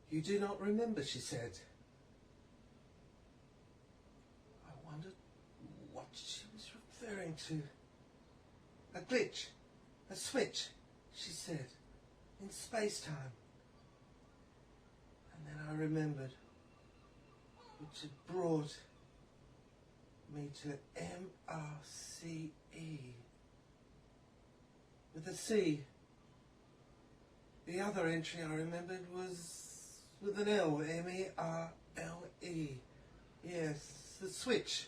You do not remember, she said. I wondered what she was referring to. A glitch, a switch, she said, in space-time. And then I remembered, which had brought me to MRCE. With a C. The other entry I remembered was with an L, M-E-R-L-E. Yes, the switch.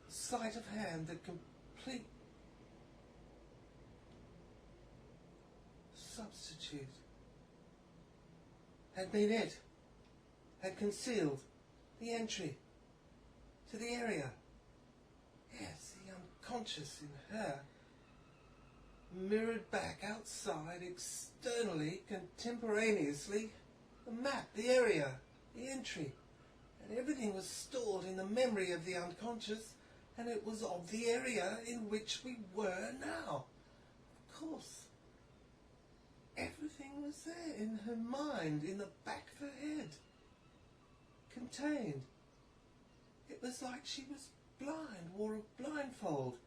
Sleight of hand, the complete substitute. Had been it. Had concealed the entry to the area. Yes, the unconscious in her mirrored back outside, externally, contemporaneously, the map, the area, the entry, and everything was stored in the memory of the unconscious, and it was of the area in which we were now. Of course, everything was there in her mind, in the back of her head, contained. It was like she was blind, wore a blindfold,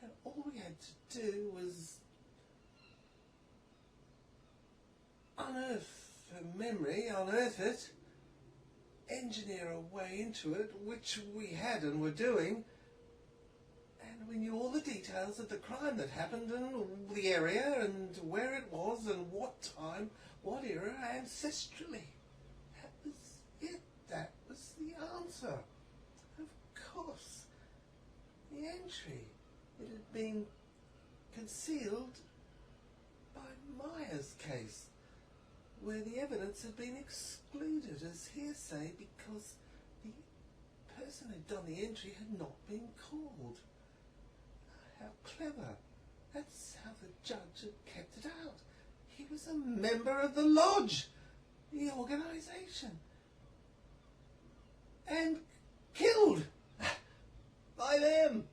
and all we had to do was unearth her memory, unearth it, engineer a way into it, which we had and were doing, and we knew all the details of the crime that happened and the area and where it was and what time, what era, ancestrally. That was it. That was the answer. Of course. The entry. It had been concealed by Myers' case, where the evidence had been excluded as hearsay because the person who'd done the entry had not been called. How clever. That's how the judge had kept it out. He was a member of the lodge, the organisation, and killed by them.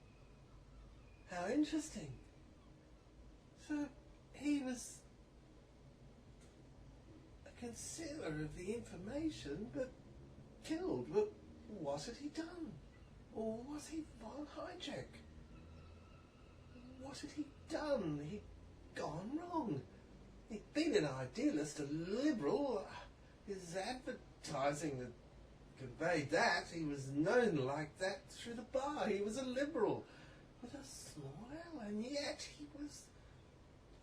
How interesting. So he was a concealer of the information, but killed. But what had he done? Or was he Von Hijack? What had he done? He'd gone wrong. He'd been an idealist, a liberal. His advertising had conveyed that. He was known like that through the bar. He was a liberal with a small L, and yet he was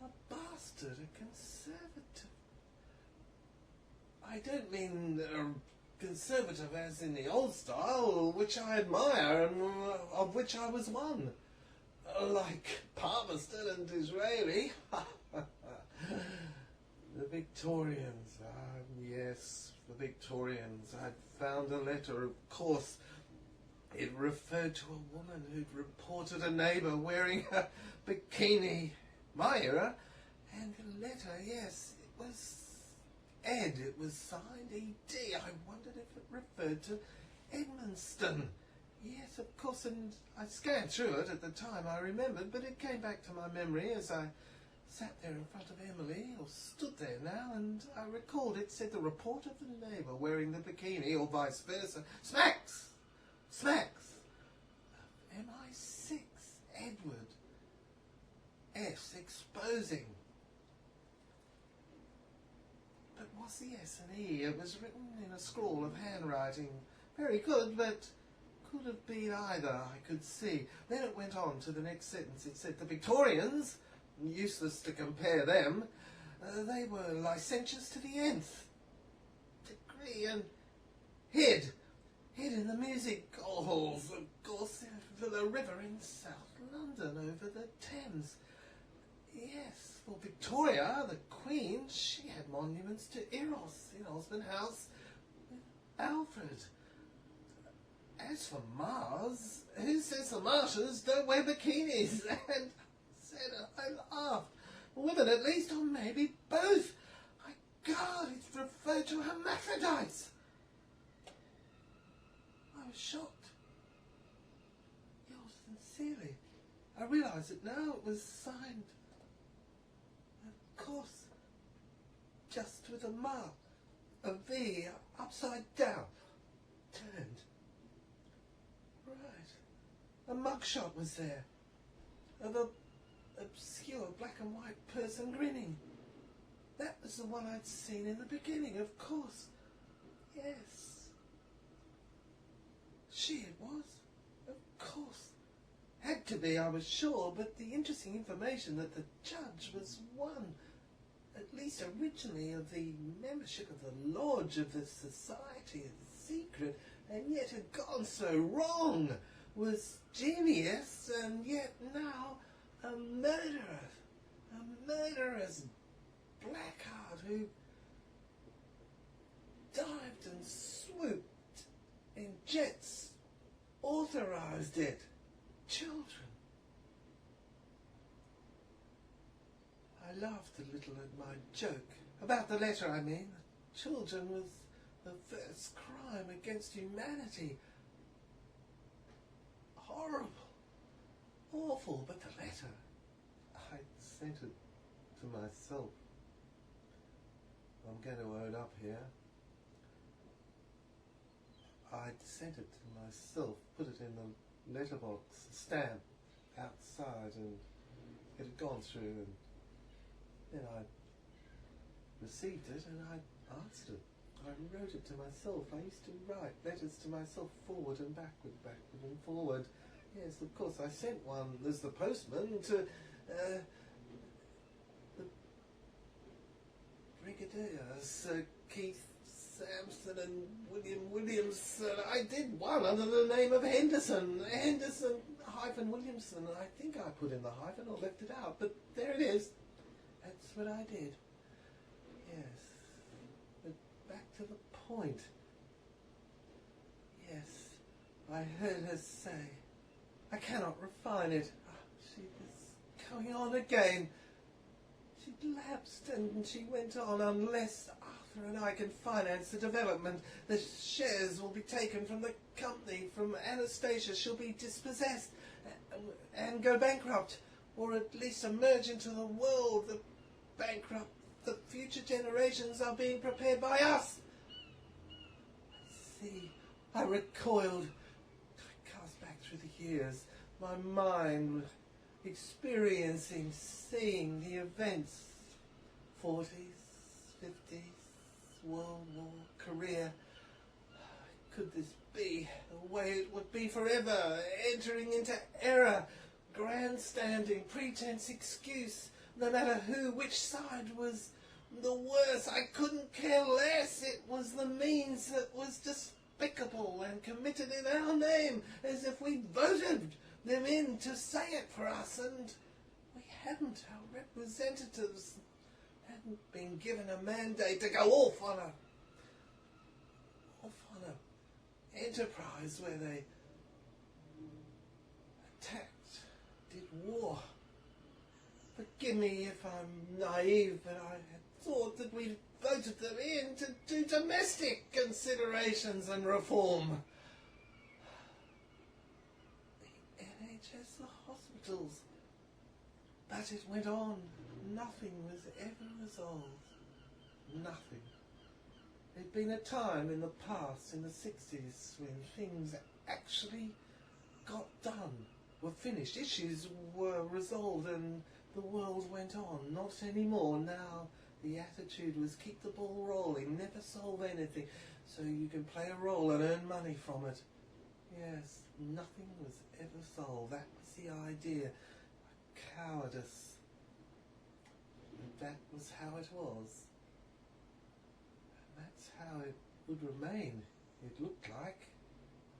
a bastard, a conservative. I don't mean conservative as in the old style, which I admire and of which I was one. Like Palmerston and Disraeli. The Victorians, yes, the Victorians. I'd found a letter, of course. It referred to a woman who'd reported a neighbour wearing a bikini. My era. And the letter, yes, it was Ed. It was signed E.D. I wondered if it referred to Edmonstone. Yes, of course, and I scanned through it at the time, I remembered, but it came back to my memory as I sat there in front of Emily, or stood there now, and I recalled it said the report of the neighbour wearing the bikini, or vice versa. Smacks! Smacks! MI6, Edward. S exposing. But was the S and E? It was written in a scrawl of handwriting. Very good, but could have been either, I could see. Then it went on to the next sentence. It said the Victorians, useless to compare them, they were licentious to the nth degree and hid in the music halls, of course, for the river in South London over the Thames. Yes, for Victoria, the Queen, she had monuments to Eros in Osborne House with Alfred. As for Mars, who says the Martians don't wear bikinis? And I laughed. Women at least, or maybe both. My God, it's referred to hermaphrodites. I was shocked. Yours sincerely. I realise it now. It was signed. Of course. Just with a mark. a V upside down, turned. Right. A mugshot was there, of a obscure black and white person grinning. That was the one I'd seen in the beginning, of course. Yes. She it was. Of course. Had to be, I was sure, but the interesting information that the judge was one, at least originally, of the membership of the Lodge of the Society of the Secret, and yet had gone so wrong, was genius, and yet now a murderous blackguard who dived and swooped in jets, authorized it. Children. I laughed a little at my joke. About the letter, I mean. Children was the first crime against humanity. Horrible. Awful, but the letter, I sent it to myself. I'm going to own up here. I'd sent it to myself, put it in the letterbox, stamp outside, and it had gone through, and then I received it and I answered it. I wrote it to myself. I used to write letters to myself forward and backward and forward. Yes, of course, I sent one as the postman to the Brigadier, Sir Keith Sampson and William Williamson. I did one under the name of Henderson. Henderson-Williamson. I think I put in the hyphen or left it out, but there it is. That's what I did. Yes. But back to the point. Yes, I heard her say, I cannot refine it. She was going on again. She lapsed and she went on, unless Arthur and I can finance the development, the shares will be taken from the company, from Anastasia. She'll be dispossessed and go bankrupt, or at least emerge into the world the bankrupt. The future generations are being prepared by us. I see. I recoiled. I cast back through the years, my mind experiencing, seeing the events, 40s, 50s, World War, Korea. Could this be the way it would be forever, entering into error, grandstanding, pretense, excuse, no matter who, which side was the worst? I couldn't care less. It was the means that was despicable and committed in our name, as if we voted them in to say it for us, and we hadn't. Our representatives hadn't been given a mandate to go off on a enterprise where they attacked, did war. Forgive me if I'm naive, but I had thought that we'd voted them in to do domestic considerations and reform. The NHS, the hospitals. But it went on. Nothing was ever resolved. Nothing. There'd been a time in the past, in the 60s, when things actually got done, were finished, issues were resolved, and the world went on. Not anymore. Now the attitude was keep the ball rolling, never solve anything, so you can play a role and earn money from it. Yes, nothing was ever solved. That was the idea. Cowardice. And that was how it was. And that's how it would remain, it looked like,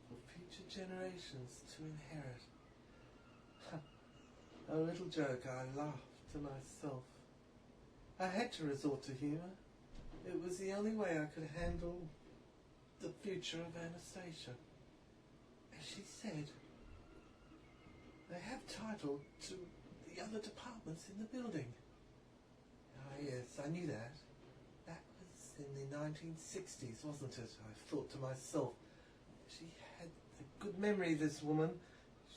for future generations to inherit. A little joke, I laughed to myself. I had to resort to humour. It was the only way I could handle the future of Anastasia. As she said, they have title to the other departments in the building. Ah, yes, I knew that. That was in the 1960s, wasn't it? I thought to myself. She had a good memory, this woman.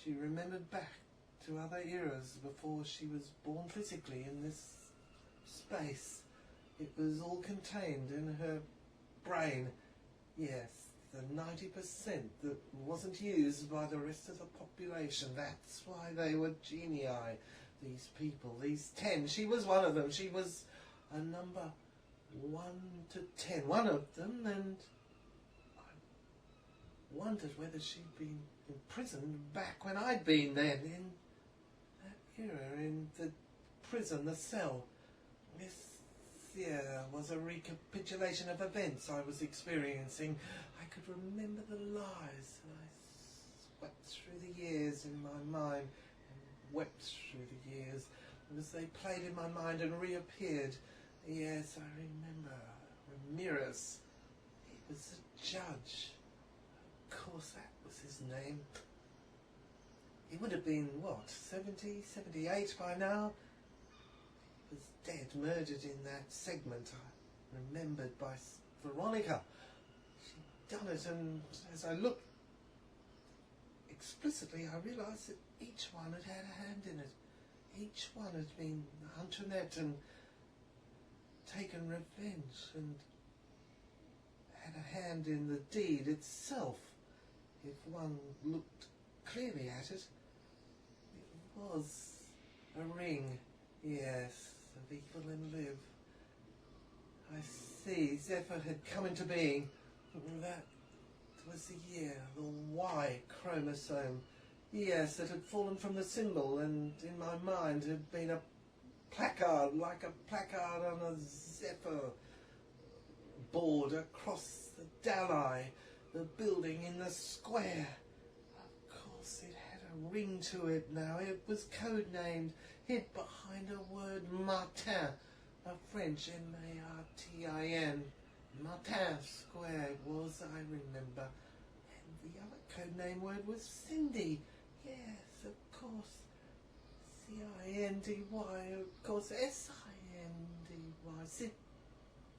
She remembered back to other eras before she was born physically in this space. It was all contained in her brain. Yes, the 90% that wasn't used by the rest of the population. That's why they were genii. These people, these 10. She was one of them. She was a number 1 to 10. One of them, and I wondered whether she'd been imprisoned back when I'd been then, in that era, in the prison, the cell. This, yeah, was a recapitulation of events I was experiencing. I could remember the lies, and I swept through the years in my mind, and wept through the years, and as they played in my mind and reappeared. Yes, I remember. Ramirez. He was a judge. Of course, that was his name. He would have been, what, 70, 78 by now? He was dead, murdered in that segment I remembered by Veronica. She'd done it, and as I looked explicitly, I realised that each one had had a hand in it. Each one had been Antoinette and taken revenge and had a hand in the deed itself. If one looked clearly at it, it was a ring, yes, of evil and live. I see, Zephyr had come into being. That was the year, the Y chromosome. Yes, it had fallen from the symbol, and in my mind had been a placard, like a placard on a Zephyr board across the Dalai, the building in the square. Of course, it had a ring to it now. It was codenamed, hid behind a word Martin, a French M-A-R-T-I-N. Martin Square it was, I remember. And the other codename word was Cindy. Yes, of course. C-I-N-D-Y, of course. S-I-N-D-Y. Cindy,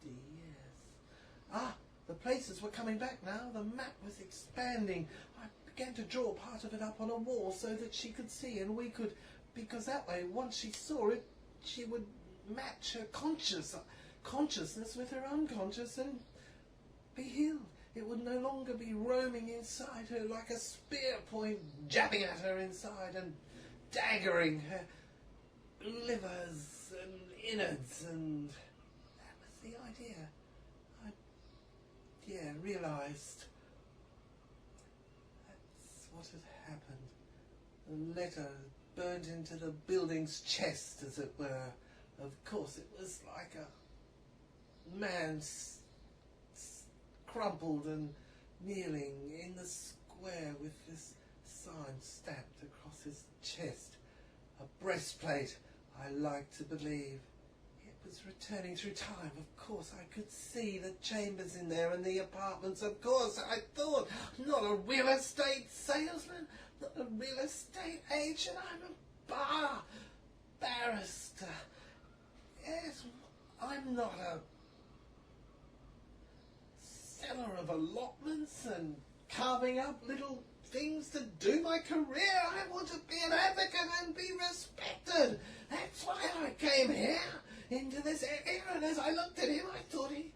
yes. Ah, the places were coming back now. The map was expanding. I began to draw part of it up on a wall so that she could see and we could, because that way, once she saw it, she would match her consciousness with her unconscious and be healed. It would no longer be roaming inside her like a spear point, jabbing at her inside and daggering her livers and innards, and that was the idea. I, realised that's what had happened. The letter burned into the building's chest, as it were. Of course, it was like a man crumpled and kneeling in the square with this sign stamped across his chest. A breastplate, I like to believe. It was returning through time. Of course, I could see the chambers in there and the apartments. Of course, I thought, not a real estate salesman, not a real estate agent. I'm a barrister. Yes, I'm not a seller of allotments and carving up little things to do my career. I want to be an advocate and be respected. That's why I came here, into this area, and as I looked at him, I thought he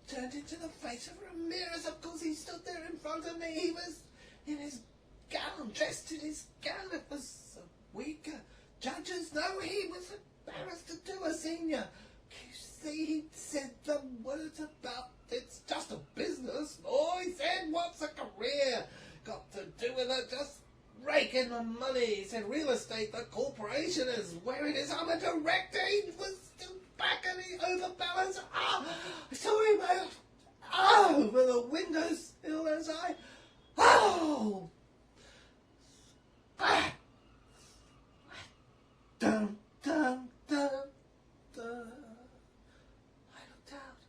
turned into the face of Ramirez. Of course, he stood there in front of me. He was in his gown, dressed in his gown. It was a week. Judges know he was a barrister too, a senior. You see, he said the words about it's just a business. Oh, he said, what's a career got to do with it? Just rake in the money. He said, real estate, the corporation is where it is. I'm a director. He was still back and he overbalanced. Ah, I saw him over the windowsill as I, dun, dun, dun, dun. I looked out.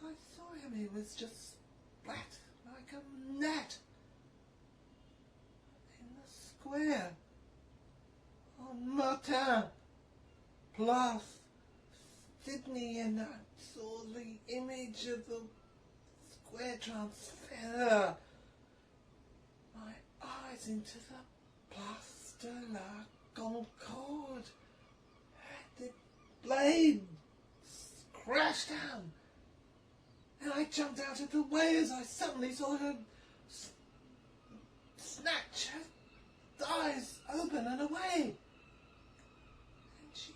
I saw him. He was just flat like a gnat in the square on Martin Place, Sydney, and I saw the image of the square transfer my eyes into the Place de la Concorde. The blade crashed down. and I jumped out of the way as I suddenly saw her snatch her eyes open and away. And she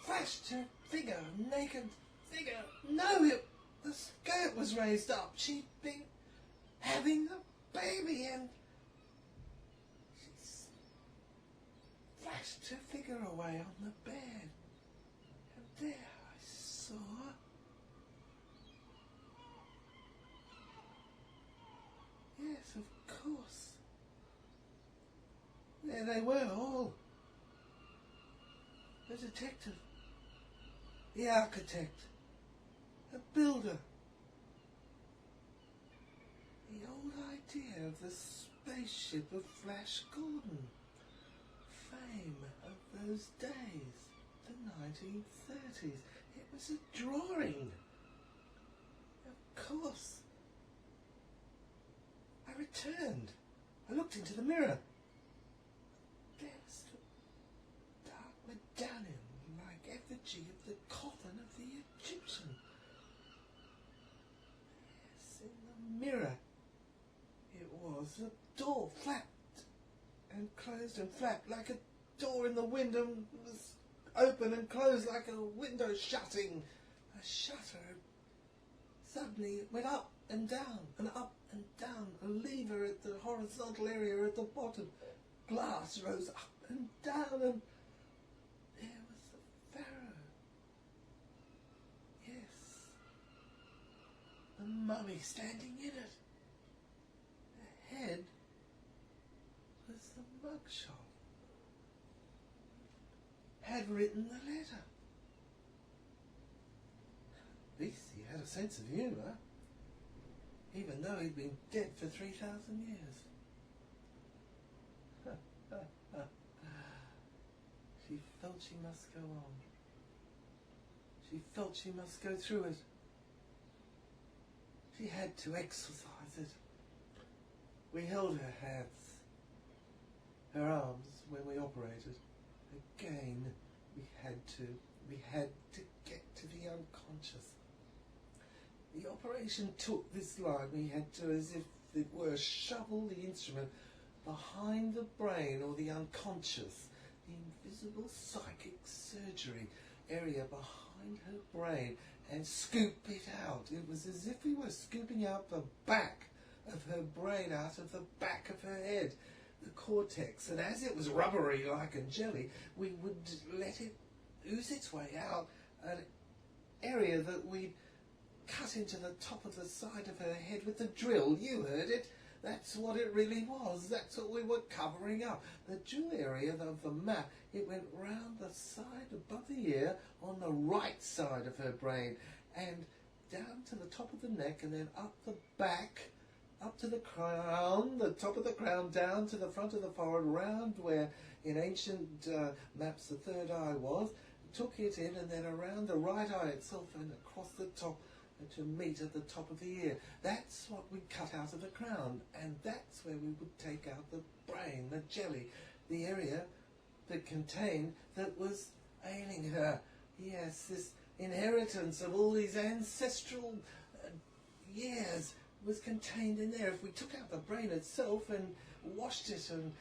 flashed her figure, naked figure. No, the skirt was raised up. She'd been having a baby, and she flashed her figure away on the bed. And there I saw her. Yes, of course. There they were, all. The detective, the architect, the builder. The old idea of the spaceship of Flash Gordon. Fame of those days, the 1930s. It was a drawing. Of course. I returned. I looked into the mirror. There stood dark medallion like effigy of the coffin of the Egyptian. Yes, in the mirror it was a door, flapped and closed and flapped like a door in the window, was open and closed like a window shutting. A shutter. Suddenly it went up and down and up and down. A lever at the horizontal area at the bottom. Glass rose up and down, and there was the pharaoh. Yes, the mummy standing in it. The head was the mugshot. Had written the letter. At least he had a sense of humour, even though he'd been dead for 3,000 years. She felt she must go on. She felt she must go through it. She had to exercise it. We held her hands, her arms when we operated. Again, we had to get to the unconscious. The operation took this line. We had to, as if it were, shovel the instrument behind the brain or the unconscious, the invisible psychic surgery area behind her brain, and scoop it out. It was as if we were scooping out the back of her brain out of the back of her head, the cortex, and as it was rubbery like a jelly, we would let it ooze its way out, an area that we'd cut into the top of the side of her head with the drill. You heard it. That's what it really was. That's what we were covering up. The drill area of the map, it went round the side above the ear on the right side of her brain and down to the top of the neck and then up the back, up to the crown, the top of the crown, down to the front of the forehead, round where in ancient maps the third eye was, took it in and then around the right eye itself and across the top to meet at the top of the ear. That's what we cut out of the crown, and that's where we would take out the brain, the jelly, the area that contained, that was ailing her. Yes, this inheritance of all these ancestral years was contained in there. If we took out the brain itself and washed it and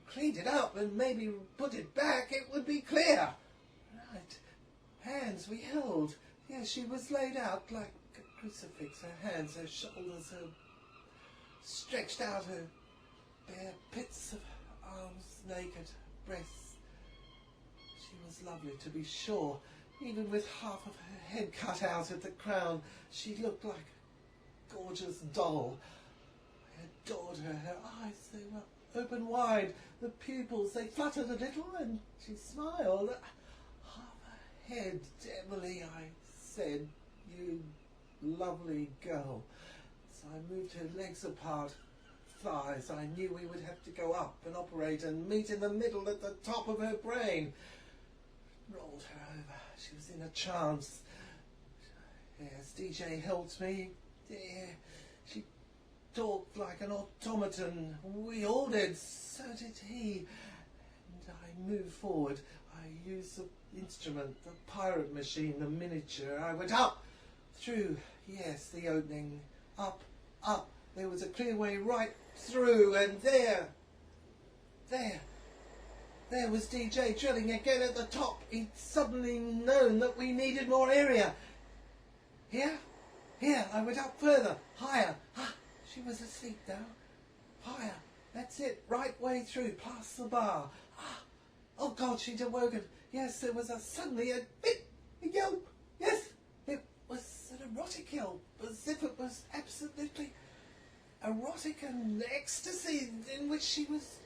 cleaned it up and maybe put it back, it would be clear. Right. Hands we held. Yes, she was laid out like a crucifix, her hands, her shoulders, her stretched out, her bare pits of arms, naked, breasts. She was lovely, to be sure. Even with half of her head cut out at the crown, she looked like a gorgeous doll. I adored her. Her eyes, they were open wide. The pupils, they fluttered a little, and she smiled. Half her head, Emily, I said, you lovely girl. So I moved her legs apart, thighs. I knew we would have to go up and operate and meet in the middle at the top of her brain. Rolled her over. She was in a trance. Yes, DJ helped me. Yeah, she talked like an automaton. We all did, so did he. And I moved forward. I used the instrument, the pirate machine, the miniature. I went up, through, yes, the opening, up, up. There was a clear way right through, and there was DJ drilling again at the top. He'd suddenly known that we needed more area. Here, I went up further, higher. Ah, she was asleep now. Higher, that's it, right way through, past the bar. Ah, oh God, she'd awoken. Yes, there was suddenly a yelp. Yes, it was an erotic yelp, as if it was absolutely erotic and ecstasy in which she was.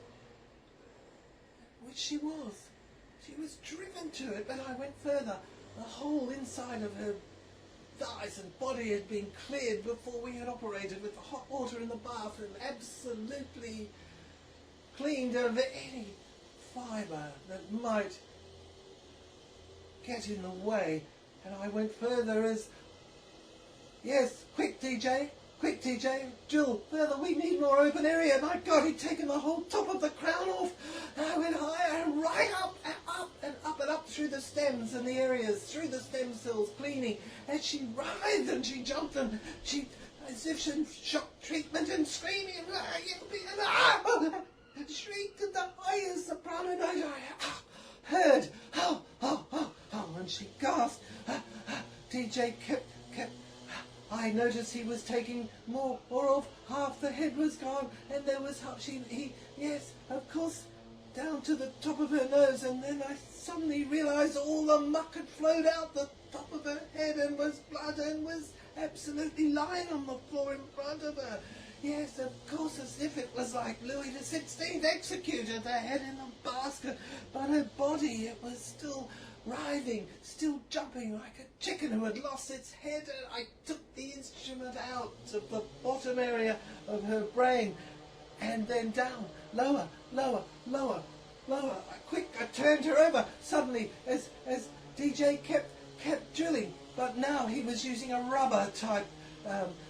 She was driven to it, but I went further. The whole inside of her thighs and body had been cleared before we had operated with the hot water in the bathroom, absolutely cleaned of any fibre that might get in the way. And I went further as, yes, quick DJ, drill further, we need more open area. My God, he'd taken the whole top of the crown off. And I went higher and right up and up and up and up through the stems and the areas, through the stem cells, cleaning. And she writhed and she jumped and she, as if she shock treatment and screaming and shrieked at the highest soprano note I heard. And she gasped. DJ kept. I noticed he was taking more of, half the head was gone, and there was yes, of course, down to the top of her nose, and then I suddenly realised all the muck had flowed out the top of her head and was blood and was absolutely lying on the floor in front of her. Yes, of course, as if it was like Louis XVI executed, her head in a basket, but her body, it was still writhing, still jumping like a chicken who had lost its head. And I took the instrument out of the bottom area of her brain and then down, lower. Quick, I turned her over suddenly as DJ kept drilling, but now he was using a rubber type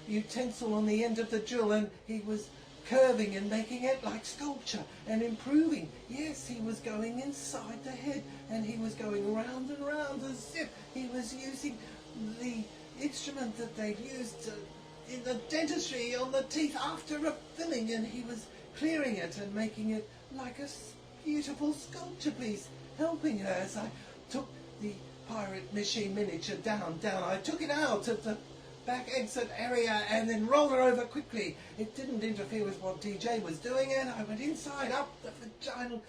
utensil on the end of the drill, and he was curving and making it like sculpture and improving. Yes, he was going inside the head and he was going round and round as if he was using the instrument that they'd used in the dentistry on the teeth after a filling, and he was clearing it and making it like a beautiful sculpture piece, helping her as I took the pirate machine miniature down. I took it out of the back exit area and then rolled her over quickly. It didn't interfere with what DJ was doing, and I went inside, up the vagina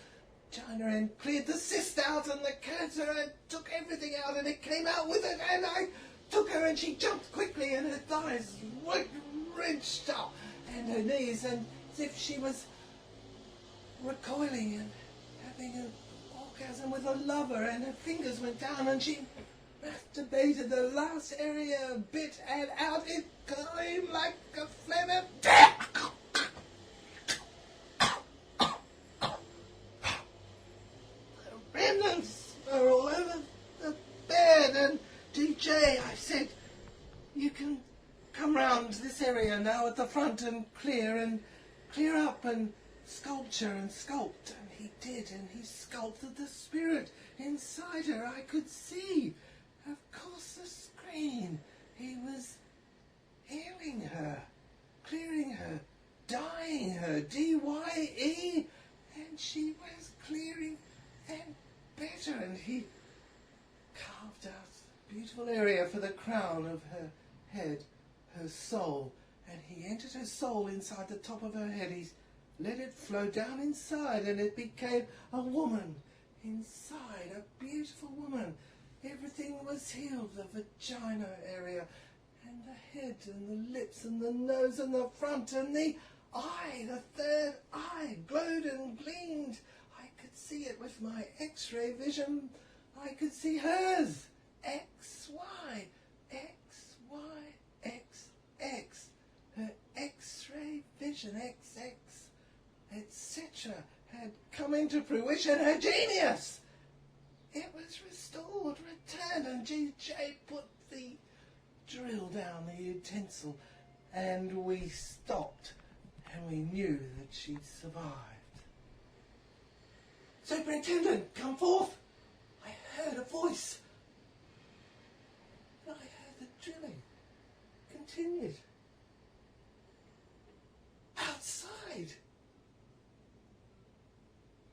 and cleared the cyst out and the cancer and took everything out, and it came out with it, and I took her and she jumped quickly and her thighs wrenched up and her knees, and as if she was recoiling and having an orgasm with a lover, and her fingers went down and she masturbated the last area a bit, and out it came like a flame of death. The remnants are all over the bed, and DJ, I said, you can come round this area now at the front and clear up and sculpture and sculpt. And he did, and he sculpted the spirit inside her. I could see, of course, the screen. He was healing her, clearing her, dyeing her, D-Y-E, and she was clearing and better, and he carved out a beautiful area for the crown of her head, her soul, and he entered her soul inside the top of her head. He let it flow down inside, and it became a woman inside, a beautiful woman. Everything was healed, the vagina area, and the head, and the lips, and the nose, and the front, and the eye, the third eye, glowed and gleamed. I could see it with my X-ray vision. I could see hers. X-Y, X-Y, X-X. Her X-ray vision, X-X, etc., had come into fruition. Her genius! It was restored, returned, and DJ put the drill down, the utensil, and we stopped, and we knew that she'd survived. Superintendent, come forth! I heard a voice. I heard the drilling. continued. Outside.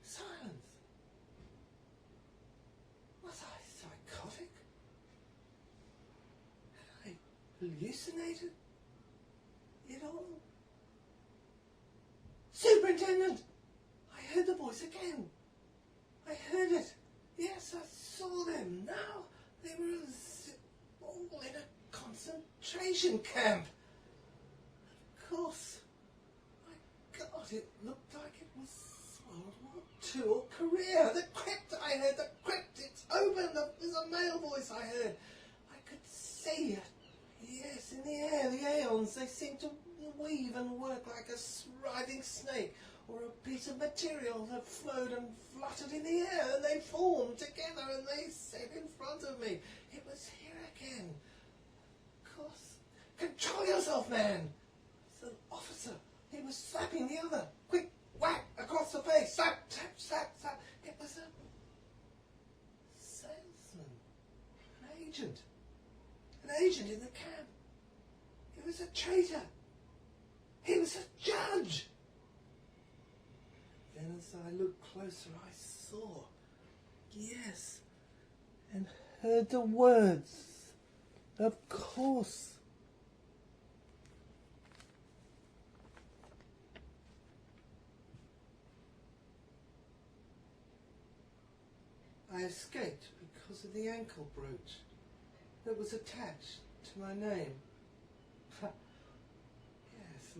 Silence. Was I psychotic? Had I hallucinated it all? Superintendent! I heard the voice again. I heard it. Yes, I saw them. Now they were all in a concentration camp. Of course. My God, it looked like it was World War II or Korea. The crypt I heard, the crypt, it's open. There's a male voice I heard. I could see it. Yes, in the air, the aeons, they seemed to weave and work like a writhing snake or a piece of material that flowed and fluttered in the air, and they formed together and they set in front of me. It was here again. Of course. Control yourself, man! It's an officer. He was slapping the other. Quick, whack, across the face. Slap, slap, slap, slap. It was a salesman. An agent. An agent in the camp. He was a traitor. He was a judge. Then as I looked closer, I saw, yes, and heard the words. Of course. I escaped because of the ankle brooch that was attached to my name. Yes,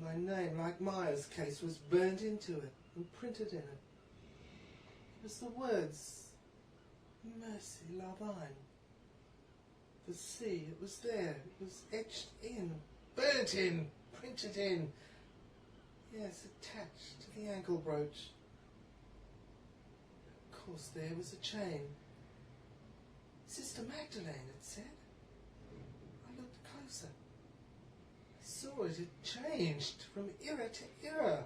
my name, like Myers' case, was burnt into it and printed in it. It was the words, Mercy Lavine. The sea, it was there, it was etched in, burnt in, printed in. Yes, attached to the ankle brooch. Of course, there was a chain. Sister Magdalene, it said. I looked closer. I saw it had changed from era to era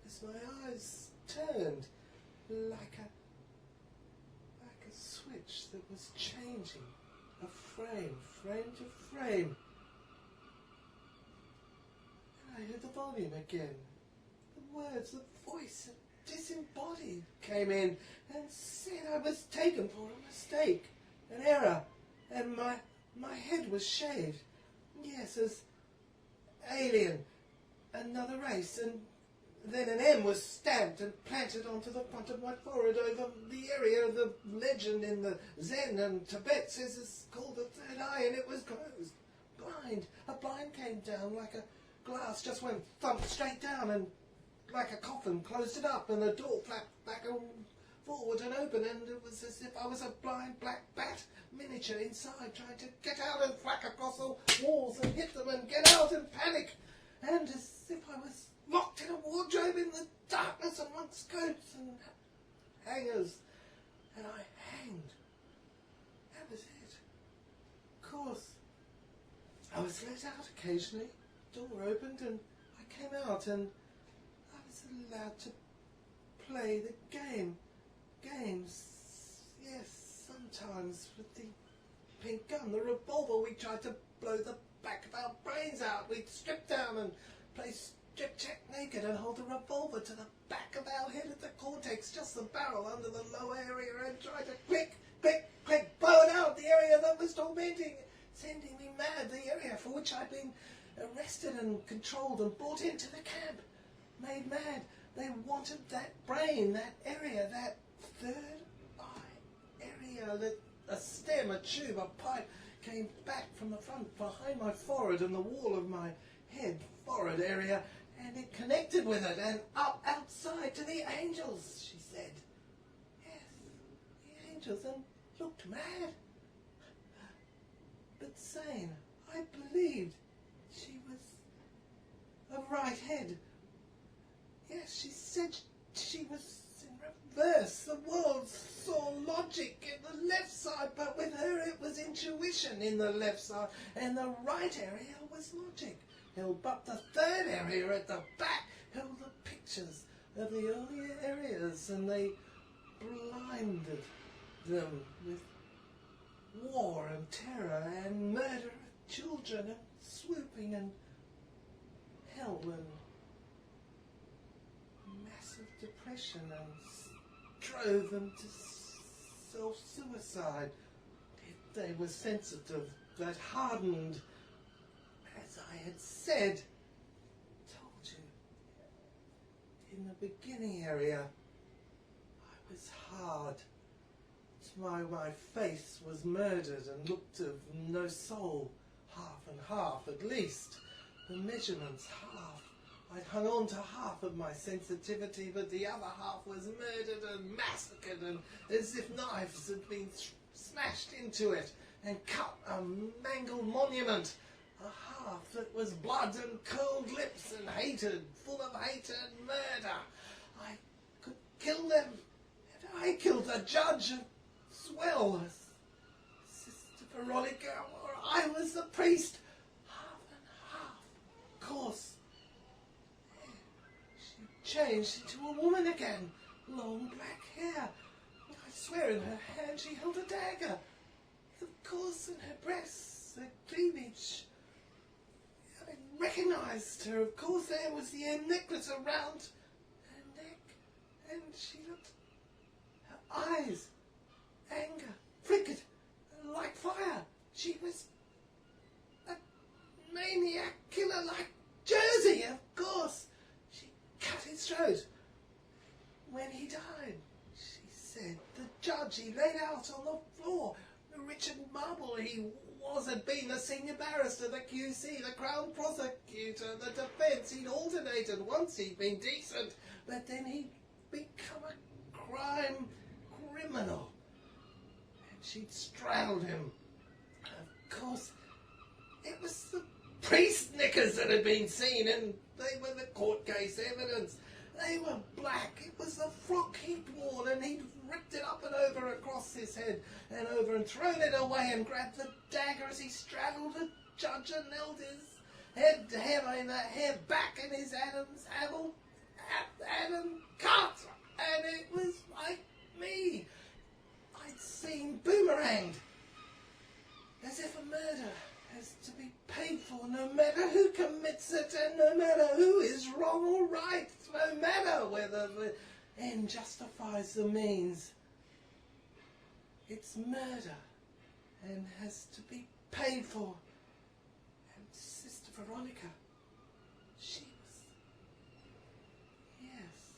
as my eyes turned like a switch that was changing, a frame to frame. And I heard the volume again. The words, the voice, disembodied, came in and said I was taken for a mistake, an error, and my head was shaved. Yes, as alien, another race, and then an M was stamped and planted onto the front of my forehead over the area. The legend in the Zen and Tibet says it's called the third eye, and it was closed. Blind. A blind came down like a glass, just went thump straight down, and like a coffin closed it up, and the door flapped back and forward and open, and it was as if I was a blind black bat miniature inside, trying to get out and whack across the walls and hit them and get out and panic, and as if I was locked in a wardrobe in the darkness amongst coats and hangers, and I hanged. That was it. Of course, I was let out occasionally. Door opened and I came out, and I was allowed to play the game. Games, yes, sometimes with the pink gun, the revolver. We tried to blow the back of our brains out. We'd strip down and play strip check naked and hold the revolver to the back of our head at the cortex, just the barrel under the lower area, and try to click, click, click, blow it out the area that was tormenting, sending me mad, the area for which I'd been arrested and controlled and brought into the camp, made mad. They wanted that brain, that area, that third eye area, that a stem, a tube, a pipe came back from the front behind my forehead and the wall of my head, forehead area, and it connected with it and up outside to the angels, she said. Yes, the angels, and looked mad, but sane. I believed she was of right head. Yes, she said she was in reverse. The world saw logic in the left side, but with her it was intuition in the left side, and the right area was logic. But the third area at the back held the pictures of the earlier areas, and they blinded them with war and terror and murder of children and swooping and hell and massive depression and drove them to self-suicide. They were sensitive, that hardened, as I had said, told you, in the beginning area, I was hard. My face was murdered and looked of no soul, half and half at least. The measurements half. I'd hung on to half of my sensitivity, but the other half was murdered and massacred, and as if knives had been smashed into it and cut a mangled monument. A half that was blood and curled lips and hated, full of hate and murder. I could kill them, and I killed the judge as well as Sister Veronica, or I was the priest. Half and half, of course. She changed into a woman again, long black hair. I swear in her hand she held a dagger. Of course, in her breasts, her cleavage. I recognised her. Of course, there was the necklace around her neck, and she looked. Her eyes, anger, flickered like fire. She was a maniac killer like Jersey, of course. She cut his throat. When he died, she said, the judge, he laid out on the floor. Richard Marble, he had been the senior barrister, the QC, the Crown prosecutor, the defence. He'd alternated. Once he'd been decent, but then he'd become a crime criminal. And she'd straddled him. Of course, it was the priest knickers that had been seen, and they were the court case evidence. They were black. It was the frock he'd worn, and he'd ripped it up and over across his head and over and thrown it away and grabbed the dagger as he straddled the judge and held his hair back in his Adam's Adam cut. And it was like me. I'd seen boomeranged. As if a murder has to be paid for, no matter who commits it and no matter who is wrong or right, no matter whether the end justifies the means. It's murder and has to be paid for. And Sister Veronica, she was, yes,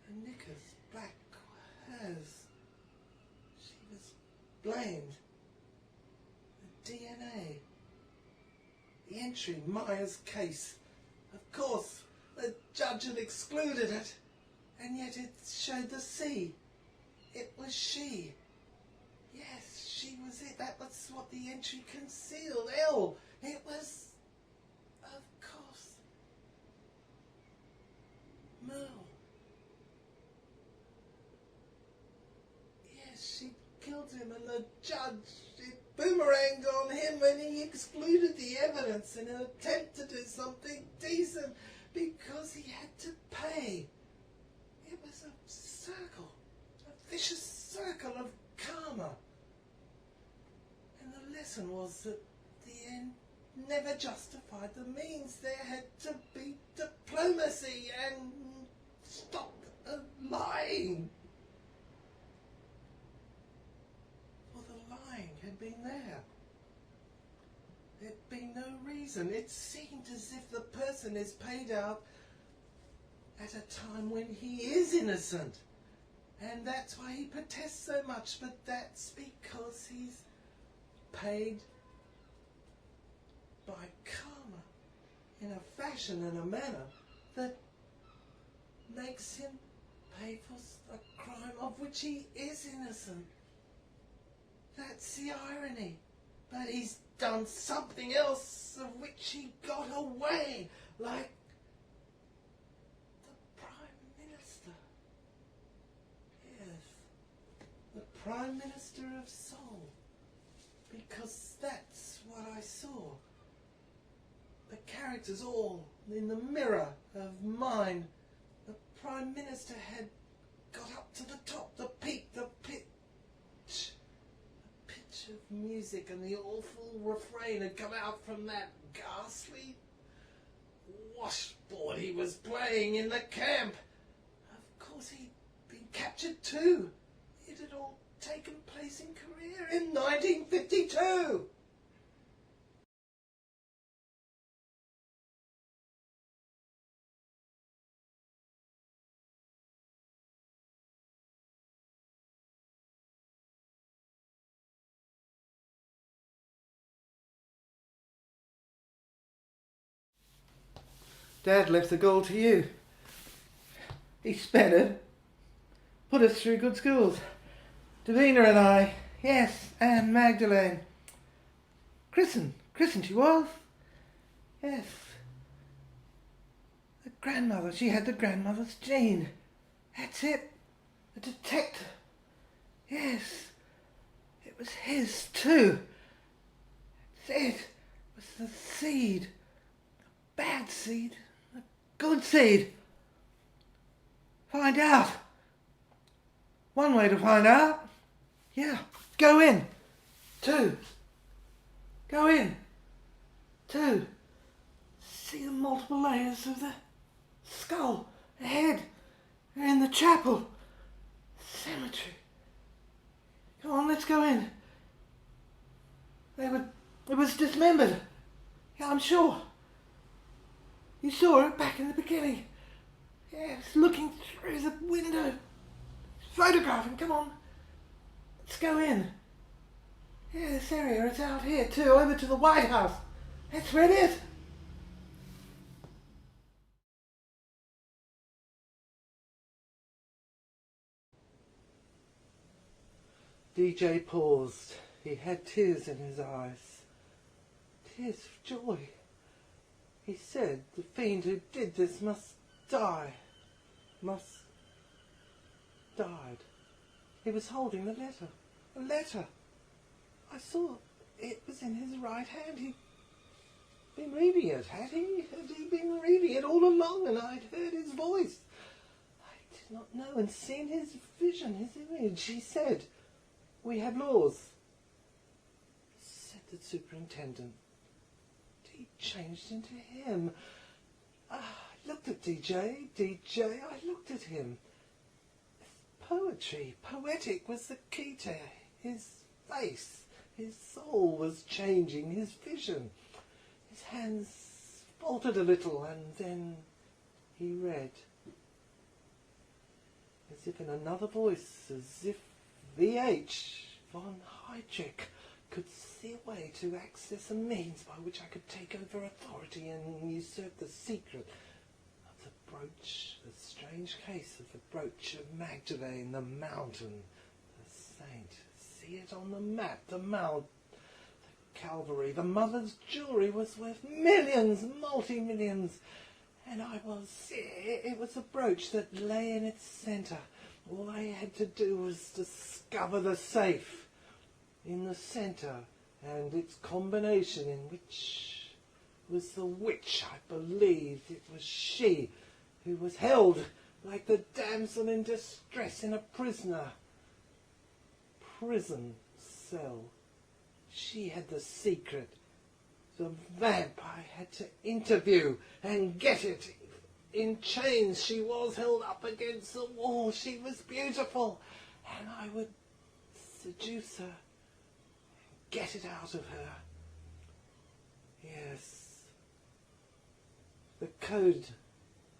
her knickers black were hers. She was blamed. The DNA, the entry, Myers' case. Of course, the judge had excluded it, and yet it showed the C. It was she. Yes, she was it. That was what the entry concealed. L. It was, of course, Merle. Yes, she killed him, and the judge, it boomeranged on him when he excluded the evidence in an attempt to do something decent because he had to pay. It was a circle, a vicious circle of karma. And the lesson was that the end never justified the means. There had to be diplomacy and stop lying. For the lying had been there. There'd been no reason. It seemed as if the person is paid out at a time when he is innocent. And that's why he protests so much, but that's because he's paid by karma in a fashion and a manner that makes him pay for a crime of which he is innocent. That's the irony. But he's done something else of which he got away, like the Prime Minister. Yes, the Prime Minister of Seoul. Because that's what I saw. The characters all in the mirror of mine. The Prime Minister had got up to the top, the peak, the pitch. The pitch of music and the awful refrain had come out from that ghastly washboard he was playing in the camp. Of course he'd been captured too. It had all taken place in Korea in 1952. Dad left the gold to you. He spent it, put us through good schools. Davina and I, yes, and Magdalene. Christened she was. Yes. The grandmother, she had the grandmother's gene. That's it. The detector. Yes. It was his too. That's it. It was the seed. A bad seed. A good seed. Find out. One way to find out. Yeah. Go in. 2. Go in. 2. See the multiple layers of the skull, the head, and in the chapel. Cemetery. Come on, let's go in. It was dismembered. Yeah, I'm sure. You saw it back in the beginning. Yeah, it's looking through the window. Photographing, come on. Let's go in. Yeah, this area, it's out here too, over to the White House. That's where it is. DJ paused. He had tears in his eyes. Tears of joy. He said the fiend who did this must die. Died. He was holding the letter. A letter. I saw it was in his right hand. He'd been reading it, had he? Had he been reading it all along, and I'd heard his voice? I did not know, and seen his vision, his image. He said, "We have laws," said the superintendent. He changed into him. I looked at DJ, I looked at him. Poetry, poetic was the key to his face. His soul was changing, his vision. His hands faltered a little, and then he read. As if in another voice, as if V.H. von Heydrich could see a way to access a means by which I could take over authority and usurp the secret of the brooch, the strange case of the brooch of Magdalene, the mountain, the saint. See it on the map, the mount, the Calvary. The mother's jewellery was worth millions, multi-millions. And it was a brooch that lay in its centre. All I had to do was discover the safe in the centre and its combination, in which was the witch. I believed it was she who was held like the damsel in distress in a prison cell. She had the secret. The vamp I had to interview and get it. In chains she was held up against the wall. She was beautiful, and I would seduce her and get it out of her. Yes. The code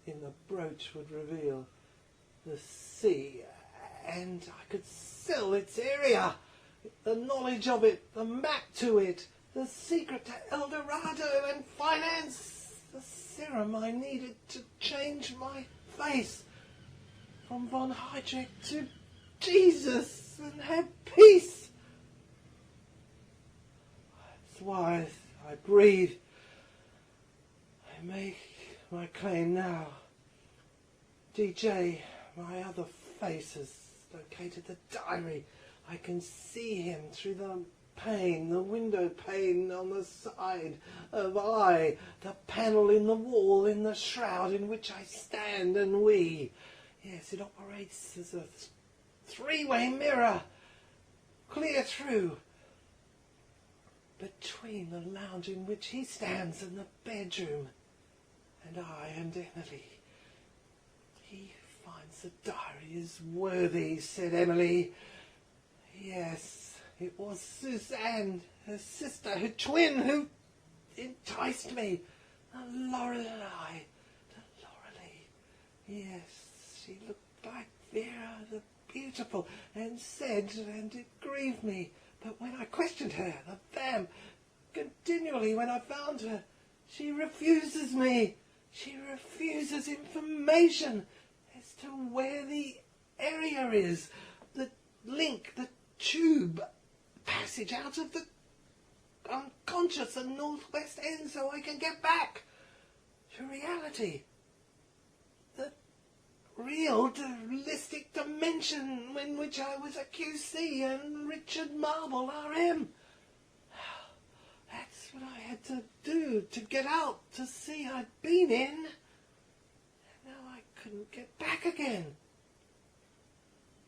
in the brooch would reveal the sea, and I could sell its area, the knowledge of it, the map to it, the secret to El Dorado, and finance the serum I needed to change my face from von Heydrich to Jesus and have peace. That's why I breathe. I make my claim now. DJ, my other face, has located the diary. I can see him through the pane, the window pane on the side of I, the panel in the wall, in the shroud in which I stand and we. Yes, it operates as a three-way mirror, clear through. between the lounge in which he stands and the bedroom, and I and Emily. He who finds the diary is worthy, said Emily. Yes, it was Suzanne, her sister, her twin, who enticed me. The Lorelei. Yes, she looked like Vera the Beautiful, and said, and it grieved me, but when I questioned her, the vamp, continually when I found her, she refuses me. She refuses information as to where the area is, the link, the tube passage out of the unconscious and northwest end so I can get back to reality. The real dualistic dimension in which I was a QC and Richard Marble RM. That's what I had to do to get out, to see I'd been in. And now I couldn't get back again.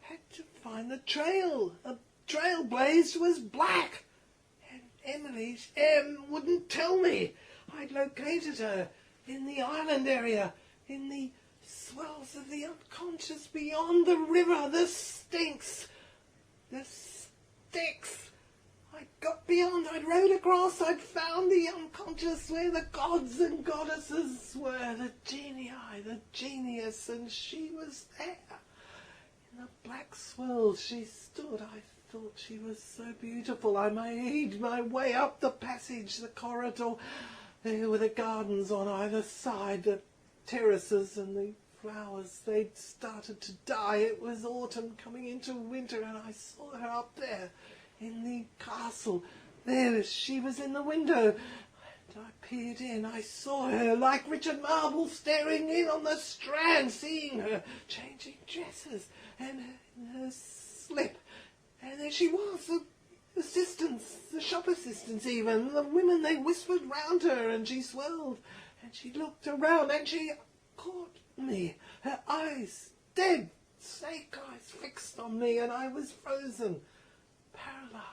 Had to find the trail. The trail blazed was black. And Emily's M wouldn't tell me. I'd located her in the island area, in the swells of the unconscious beyond the river, the stinks, the sticks. I'd got beyond, I'd rode across, I'd found the unconscious where the gods and goddesses were, the genii, the genius, and she was there. In the black swirls she stood. I thought she was so beautiful. I made my way up the passage, the corridor. There were the gardens on either side, the terraces and the flowers. They'd started to die. It was autumn coming into winter, and I saw her up there in the castle. There she was in the window, and I peered in. I saw her like Richard Marble staring in on the strand, seeing her changing dresses and her slip. And there she was, the assistants, the shop assistants even, the women, they whispered round her, and she swirled, and she looked around, and she caught me, her eyes, dead, snake eyes fixed on me, and I was frozen, paralysed.